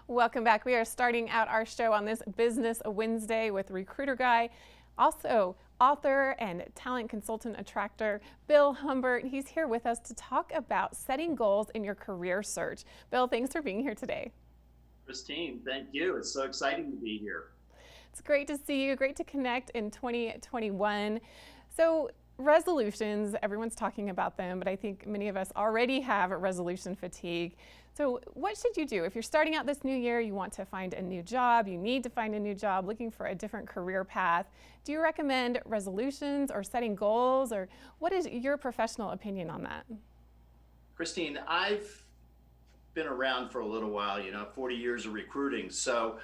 Welcome back. We are starting out our show on this Business Wednesday with Recruiter Guy, also author and talent consultant attractor, Bill Humbert. He's here with us to talk about setting goals in your career search. Bill, thanks for being here today. Christine, thank you. It's so exciting to be here. It's great to see you. Great to connect in 2021. So, resolutions, everyone's talking about them, but I think many of us already have resolution fatigue. So what should you do? If you're starting out this new year, you want to find a new job, you need to find a new job, looking for a different career path, do you recommend resolutions or setting goals, or what is your professional opinion on that? Christine, I've been around for a little while, 40 years of recruiting. So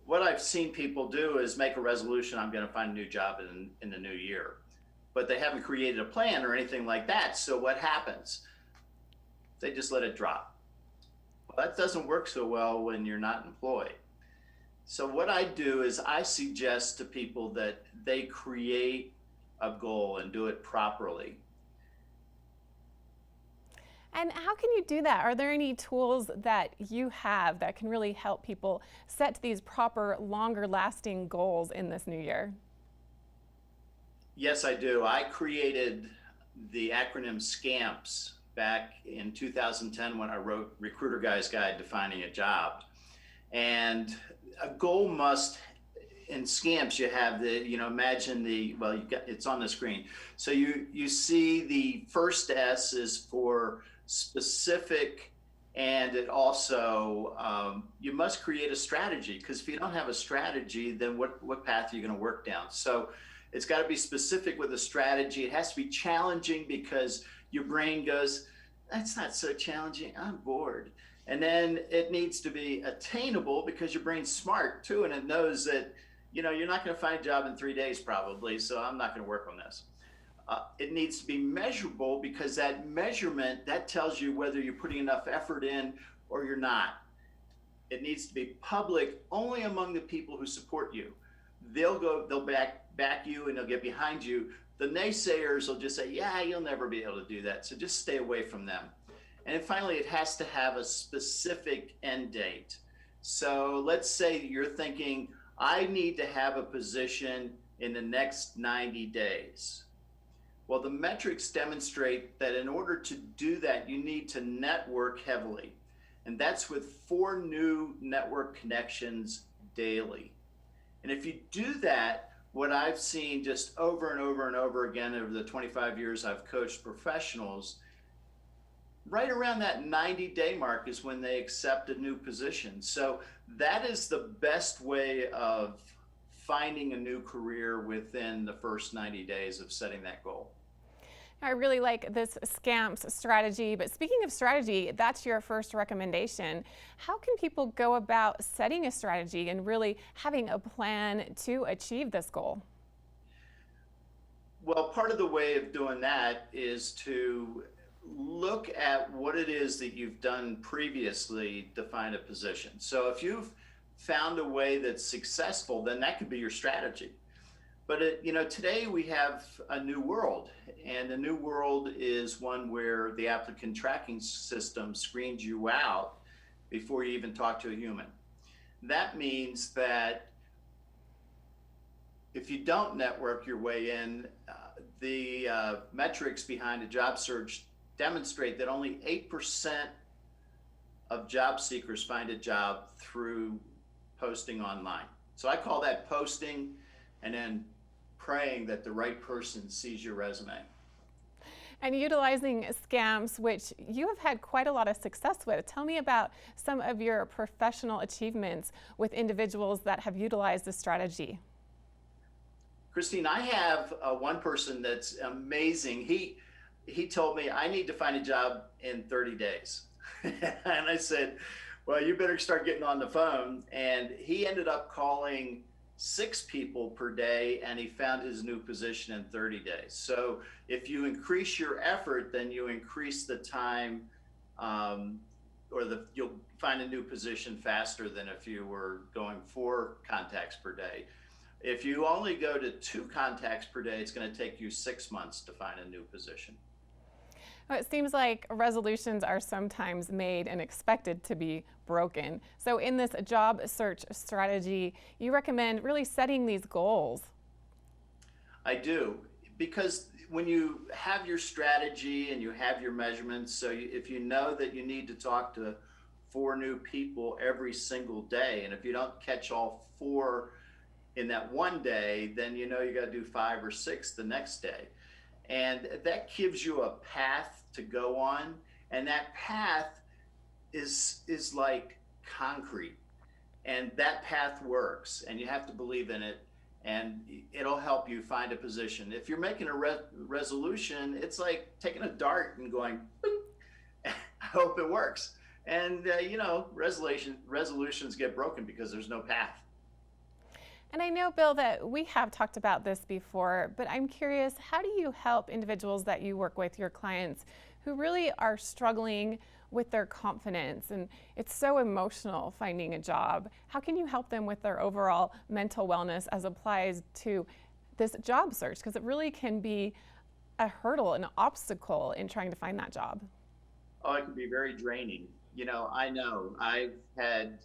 what I've seen people do is make a resolution, I'm going to find a new job in the new year. But they haven't created a plan or anything like that. So what happens? They just let it drop. Well, that doesn't work so well when you're not employed. So what I do is I suggest to people that they create a goal and do it properly. And how can you do that? Are there any tools that you have that can really help people set these proper, longer lasting goals in this new year? Yes, I do. I created the acronym SCAMPS back in 2010 when I wrote Recruiter Guy's Guide to Finding a Job. And a goal must, in SCAMPS, you have imagine it's on the screen. So you see the first S is for specific, and it also, you must create a strategy, because if you don't have a strategy, then what path are you going to work down? So it's got to be specific with a strategy. It has to be challenging, because your brain goes, that's not so challenging, I'm bored. And then it needs to be attainable, because your brain's smart too, and it knows that you're not going to find a job in 3 days probably, so I'm not going to work on this. It needs to be measurable, because that measurement, that tells you whether you're putting enough effort in or you're not. It needs to be public only among the people who support you. They'll back you, and they'll get behind you. The naysayers will just say, yeah, you'll never be able to do that, so just stay away from them. And then finally, it has to have a specific end date. So let's say you're thinking, I need to have a position in the next 90 days. Well, the metrics demonstrate that in order to do that, you need to network heavily. And that's with 4 new network connections daily. And if you do that, what I've seen just over and over and over again over the 25 years I've coached professionals, right around that 90-day mark is when they accept a new position. So that is the best way of finding a new career within the first 90 days of setting that goal. I really like this SCAMPS strategy, but speaking of strategy, that's your first recommendation. How can people go about setting a strategy and really having a plan to achieve this goal? Well, part of the way of doing that is to look at what it is that you've done previously to find a position. So if you've found a way that's successful, then that could be your strategy. But today we have a new world, and the new world is one where the applicant tracking system screens you out before you even talk to a human. That means that if you don't network your way in, the metrics behind a job search demonstrate that only 8% of job seekers find a job through posting online. So I call that posting and then praying that the right person sees your resume. And utilizing SCAMPS, which you have had quite a lot of success with. Tell me about some of your professional achievements with individuals that have utilized this strategy. Christine, I have one person that's amazing. He told me, I need to find a job in 30 days. And I said, well, you better start getting on the phone. And he ended up calling 6 people per day, and he found his new position in 30 days. So if you increase your effort, then you increase the time, you'll find a new position faster than if you were going 4 contacts per day. If you only go to 2 contacts per day, it's going to take you 6 months to find a new position. Well, it seems like resolutions are sometimes made and expected to be broken. So, in this job search strategy, you recommend really setting these goals. I do, because when you have your strategy and you have your measurements, so if you know that you need to talk to 4 new people every single day, and if you don't catch all 4 in that one day, then you know you got to do 5 or 6 the next day. And that gives you a path to go on. And that path is like concrete. And that path works, and you have to believe in it, and it'll help you find a position. If you're making a resolution, it's like taking a dart and going, I hope it works. And resolutions get broken because there's no path. And I know, Bill, that we have talked about this before, but I'm curious, how do you help individuals that you work with, your clients, who really are struggling with their confidence? And it's so emotional finding a job. How can you help them with their overall mental wellness as applies to this job search? Because it really can be a hurdle, an obstacle in trying to find that job. Oh, it can be very draining. I know I've had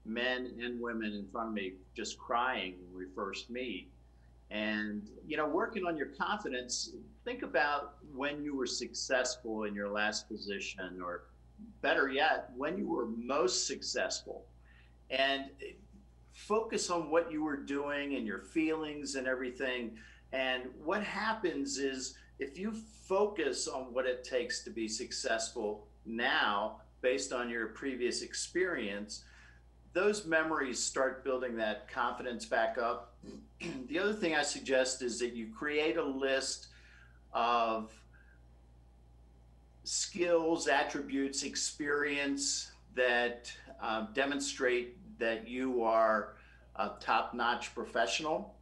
men and women in front of me just crying when we first meet. And, working on your confidence, think about when you were successful in your last position, or better yet, when you were most successful. And focus on what you were doing and your feelings and everything. And what happens is, if you focus on what it takes to be successful now, based on your previous experience, those memories start building that confidence back up. The other thing I suggest is that you create a list of skills, attributes, experience that demonstrate that you are a top-notch professional,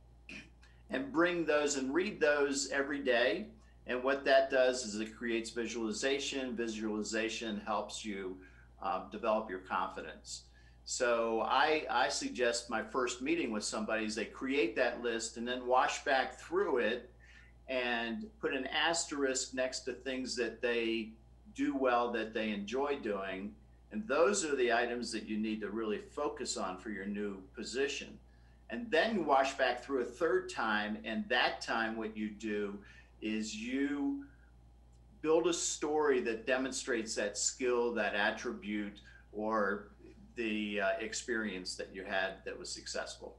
and bring those and read those every day. And what that does is it creates visualization. Visualization helps you develop your confidence. So I suggest my first meeting with somebody is they create that list and then wash back through it and put an asterisk next to things that they do well, that they enjoy doing. And those are the items that you need to really focus on for your new position. And then you wash back through a third time, and that time what you do is you build a story that demonstrates that skill, that attribute, or the experience that you had that was successful.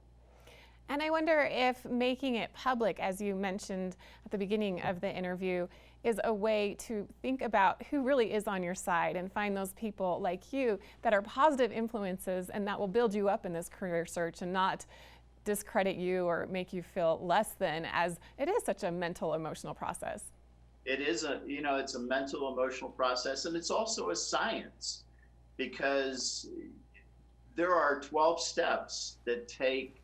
And I wonder if making it public, as you mentioned at the beginning of the interview, is a way to think about who really is on your side and find those people like you that are positive influences and that will build you up in this career search and not discredit you or make you feel less than, as it is such a mental, emotional process. It is it's a mental, emotional process, and it's also a science, because there are 12 steps that take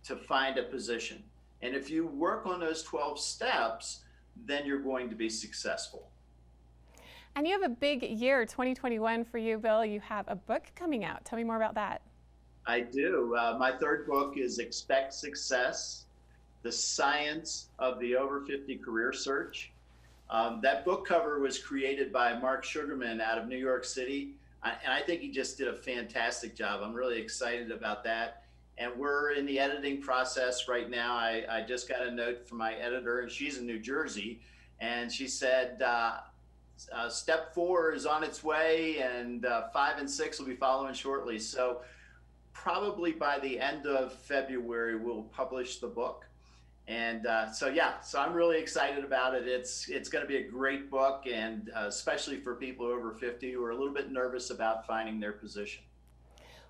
to find a position. And if you work on those 12 steps, then you're going to be successful. And you have a big year, 2021 for you, Bill. You have a book coming out. Tell me more about that. I do. My third book is Expect Success, The Science of the Over 50 Career Search. That book cover was created by Mark Sugarman out of New York City. And I think he just did a fantastic job. I'm really excited about that. And we're in the editing process right now. I just got a note from my editor, and she's in New Jersey. And she said, step 4 is on its way, and 5 and 6 will be following shortly. So probably by the end of February, we'll publish the book. And so I'm really excited about it. It's going to be a great book, and especially for people over 50 who are a little bit nervous about finding their position.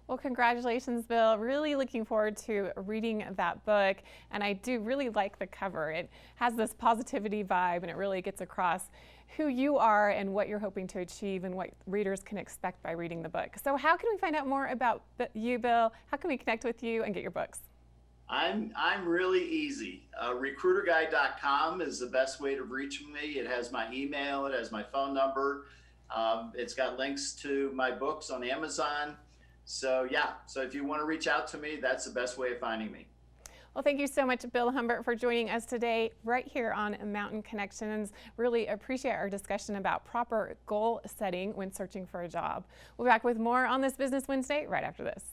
Well, congratulations, Bill. Really looking forward to reading that book. And I do really like the cover. It has this positivity vibe, and it really gets across who you are and what you're hoping to achieve and what readers can expect by reading the book. So how can we find out more about you, Bill? How can we connect with you and get your books? I'm really easy. Recruiterguy.com is the best way to reach me. It has my email. It has my phone number. It's got links to my books on Amazon. So if you want to reach out to me, that's the best way of finding me. Well, thank you so much, Bill Humbert, for joining us today right here on Mountain Connections. Really appreciate our discussion about proper goal setting when searching for a job. We'll be back with more on this Business Wednesday right after this.